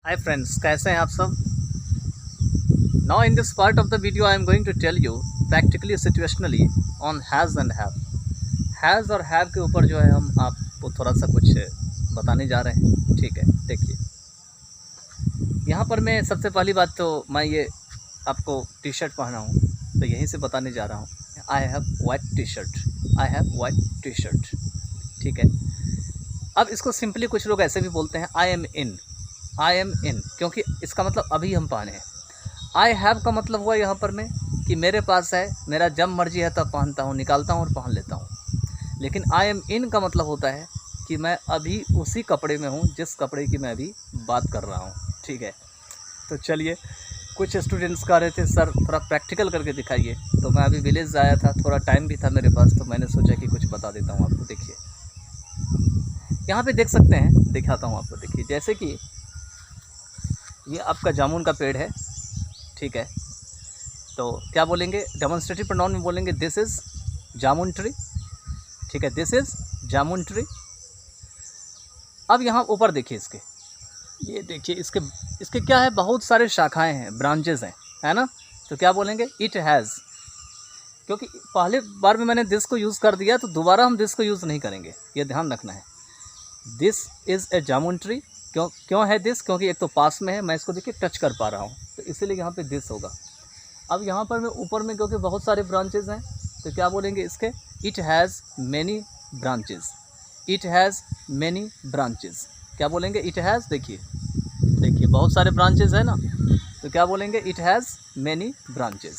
Hi friends, कैसे हैं आप सब? Now in this part of the video I am going to tell you practically situationally on has and have. Has और have के ऊपर जो है हम आपको थोड़ा सा कुछ बताने जा रहे हैं। ठीक है, देखिए यहाँ पर मैं सबसे पहली बात तो मैं ये आपको टी शर्ट पहना हूँ तो यहीं से बताने जा रहा हूँ। I have white T shirt, I have white T shirt. ठीक है, अब इसको सिंपली कुछ लोग ऐसे भी बोलते हैं I am in, I am इन, क्योंकि इसका मतलब अभी हम पहने हैं। आई हैव का मतलब हुआ यहाँ पर में कि मेरे पास है, मेरा जब मर्जी है तब पहनता हूँ, निकालता हूँ और पहन लेता हूँ। लेकिन आई एम इन का मतलब होता है कि मैं अभी उसी कपड़े में हूँ जिस कपड़े की मैं अभी बात कर रहा हूँ। ठीक है, तो चलिए, कुछ स्टूडेंट्स कह रहे थे सर थोड़ा प्रैक्टिकल करके दिखाइए, तो मैं अभी विलेज आया था, थोड़ा टाइम भी था मेरे पास, तो मैंने सोचा कि कुछ बता देता हूँ आपको। देखिए यहाँ पे देख सकते हैं, दिखाता हूँ आपको। देखिए जैसे कि ये आपका जामुन का पेड़ है। ठीक है, तो क्या बोलेंगे, डेमोन्स्ट्रेटिव प्रोनाउन में बोलेंगे दिस इज़ जामुन ट्री। ठीक है, दिस इज़ जामुन ट्री। अब यहाँ ऊपर देखिए इसके, ये देखिए इसके क्या है, बहुत सारे शाखाएं हैं, ब्रांचेस हैं, है ना। तो क्या बोलेंगे, इट हैज़, क्योंकि पहले बार में मैंने दिस को यूज़ कर दिया तो दोबारा हम दिस को यूज़ नहीं करेंगे, ये ध्यान रखना है। This is a jamun tree, क्यों है दिस, क्योंकि एक तो पास में है, मैं इसको देखिए टच कर पा रहा हूँ, तो इसीलिए यहाँ पे दिस होगा। अब यहाँ पर मैं ऊपर में, क्योंकि बहुत सारे ब्रांचेज हैं, तो क्या बोलेंगे इसके, it has many branches, it has many branches. क्या बोलेंगे, इट हैज़, देखिए बहुत सारे ब्रांचेज है ना, तो क्या बोलेंगे, इट हैज़ मैनी ब्रांचेज।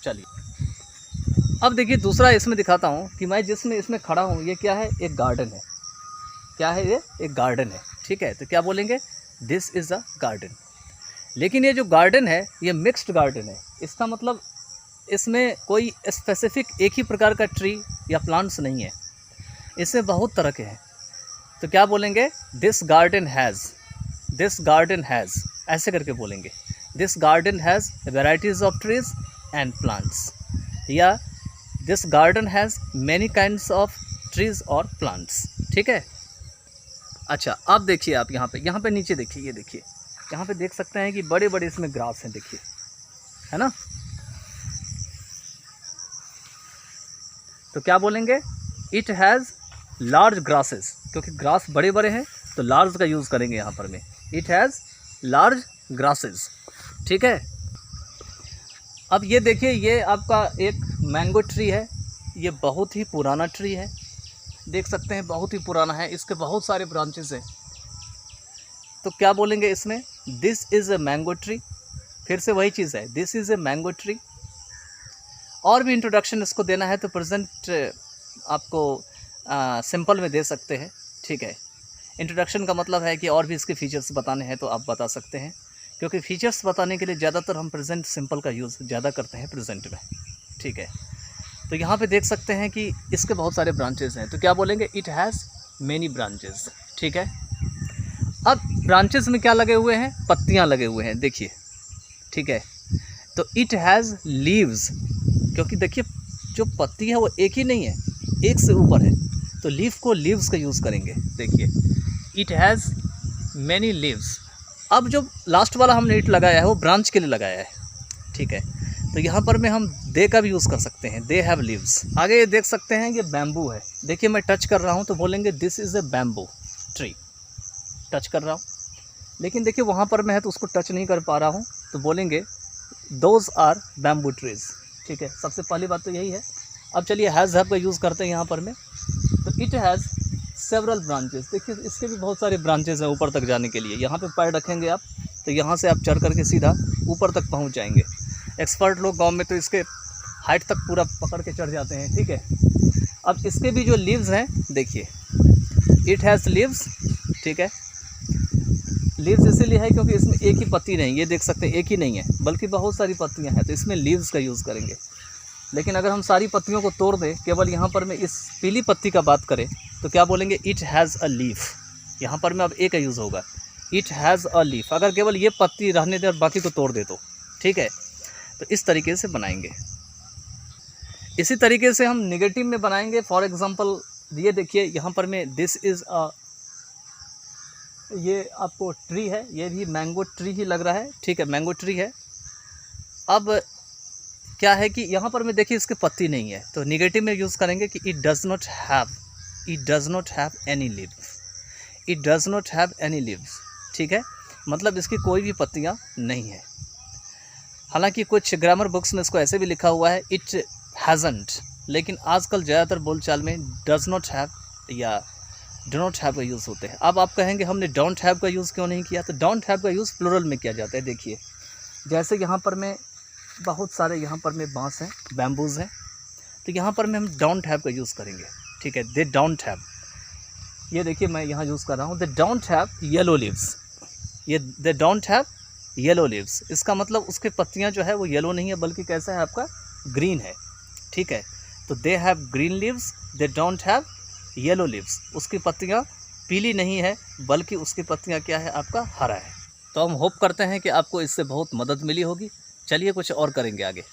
चलिए अब देखिए दूसरा इसमें दिखाता हूँ कि मैं जिसमें इसमें खड़ा हूँ ये क्या है, एक गार्डन है। क्या है ये, एक गार्डन है। ठीक है, तो क्या बोलेंगे, दिस इज़ अ गार्डन। लेकिन ये जो गार्डन है ये मिक्स्ड गार्डन है, इसका मतलब इसमें कोई स्पेसिफिक एक ही प्रकार का ट्री या प्लांट्स नहीं है, इसमें बहुत तरह के हैं। तो क्या बोलेंगे, this garden has, this garden has, ऐसे करके बोलेंगे, this garden has varieties of trees and plants, या this garden has many kinds of trees और प्लांट्स। ठीक है, अच्छा अब देखिए आप यहाँ पे नीचे देखिए, ये देखिए यहाँ पे देख सकते हैं कि बड़े बड़े इसमें ग्रास हैं, देखिए, है ना। तो क्या बोलेंगे, इट हैज़ लार्ज ग्रासेस, क्योंकि ग्रास बड़े बड़े हैं तो लार्ज का यूज़ करेंगे यहाँ पर में, इट हैज़ लार्ज ग्रासेस। ठीक है, अब ये देखिए, ये आपका एक मैंगो ट्री है, ये बहुत ही पुराना ट्री है, देख सकते हैं बहुत ही पुराना है, इसके बहुत सारे ब्रांचेस हैं। तो क्या बोलेंगे इसमें, this is a mango tree, फिर से वही चीज़ है, this is a mango tree. और भी इंट्रोडक्शन इसको देना है तो प्रेजेंट आपको सिंपल में दे सकते हैं। ठीक है, इंट्रोडक्शन का मतलब है कि और भी इसके फीचर्स बताने हैं तो आप बता सकते हैं, क्योंकि फीचर्स बताने के लिए ज़्यादातर हम प्रेजेंट सिंपल का यूज़ ज़्यादा करते हैं प्रेजेंट में। ठीक है, तो यहाँ पे देख सकते हैं कि इसके बहुत सारे ब्रांचेस हैं, तो क्या बोलेंगे, इट हैज़ मैनी ब्रांचेस। ठीक है, अब ब्रांचेस में क्या लगे हुए हैं, पत्तियाँ लगे हुए हैं, देखिए। ठीक है, तो इट हैज़ लीव्स, क्योंकि देखिए जो पत्ती है वो एक ही नहीं है, एक से ऊपर है, तो लीफ को लीव्स का यूज़ करेंगे। देखिए, इट हैज़ मैनी लीव्स। अब जो लास्ट वाला हमने इट लगाया है वो ब्रांच के लिए लगाया है। ठीक है, तो यहाँ पर में हम दे का भी यूज़ कर सकते हैं, दे हैव लीव्स। आगे ये देख सकते हैं ये बैम्बू है, देखिए मैं टच कर रहा हूँ तो बोलेंगे this is a bamboo tree, touch कर रहा हूँ। लेकिन देखिए वहाँ पर मैं है तो उसको टच नहीं कर पा रहा हूँ, तो बोलेंगे दोज आर बैम्बू ट्रीज। ठीक है, सबसे पहली बात तो यही है। अब चलिए हैज़ हैव का यूज़ करते हैं यहाँ पर में, तो इट हैज़ सेवरल ब्रांचेस। देखिए इसके भी बहुत सारे ब्रांचेस हैं ऊपर तक जाने के लिए, यहाँ पे पैर रखेंगे आप तो यहाँ से आप चढ़ करके सीधा ऊपर तक पहुँच जाएंगे। एक्सपर्ट लोग गाँव में तो इसके हाइट तक पूरा पकड़ के चढ़ जाते हैं। ठीक है, अब इसके भी जो लीव्स हैं देखिए, इट हैज़ लीव्स। ठीक है, लीव्स इसीलिए है क्योंकि इसमें एक ही पत्ती नहीं, ये देख सकते हैं एक ही नहीं है बल्कि बहुत सारी पत्तियां हैं, तो इसमें लीव्स का यूज़ करेंगे। लेकिन अगर हम सारी पत्तियों को तोड़ दें, केवल यहाँ पर मैं इस पीली पत्ती का बात करें तो क्या बोलेंगे, इट हैज़ अ लीफ। यहाँ पर में अब ए का यूज़ होगा, इट हैज़ अ लीफ। अगर केवल ये पत्ती रहने दे और बाकी को तोड़ दे तो। ठीक है, तो इस तरीके से बनाएंगे। इसी तरीके से हम निगेटिव में बनाएंगे। फॉर एग्ज़ाम्पल ये देखिए यहाँ पर में दिस इज़ अ ये आपको ट्री है, ये भी मैंगो ट्री ही लग रहा है, ठीक है, मैंगो ट्री है। अब क्या है कि यहाँ पर में देखिए इसके पत्ती नहीं है, तो निगेटिव में यूज़ करेंगे कि it does not have any leaves, it does not have any leaves, ठीक है, मतलब इसकी कोई भी पत्तियाँ नहीं है। हालांकि कुछ ग्रामर बुक्स में इसको ऐसे भी लिखा हुआ है इट हैज़न्ट, लेकिन आजकल ज़्यादातर बोलचाल में डज़ नॉट हैव या डो नॉट हैव का यूज़ होते हैं। अब आप कहेंगे हमने डोंट हैव का यूज़ क्यों नहीं किया, तो डोंट हैव का यूज़ प्लूरल में किया जाता है। देखिए जैसे यहाँ पर में बहुत सारे यहाँ पर में बांस हैं, बैम्बूज़ हैं, तो यहाँ पर में हम डोंट हैव का यूज़ करेंगे, ठीक है, दे डोंट हैव। ये देखिए मैं यहाँ यूज़ कर रहा हूँ, they don't have yellow leaves, ये they don't have yellow leaves, इसका मतलब उसके पत्तियाँ जो है वो येलो नहीं है बल्कि कैसा है आपका ग्रीन है, ठीक है। तो they have green leaves, they don't have yellow leaves, उसकी पत्तियाँ पीली नहीं है बल्कि उसकी पत्तियाँ क्या है आपका हरा है। तो हम होप करते हैं कि आपको इससे बहुत मदद मिली होगी। चलिए कुछ और करेंगे आगे।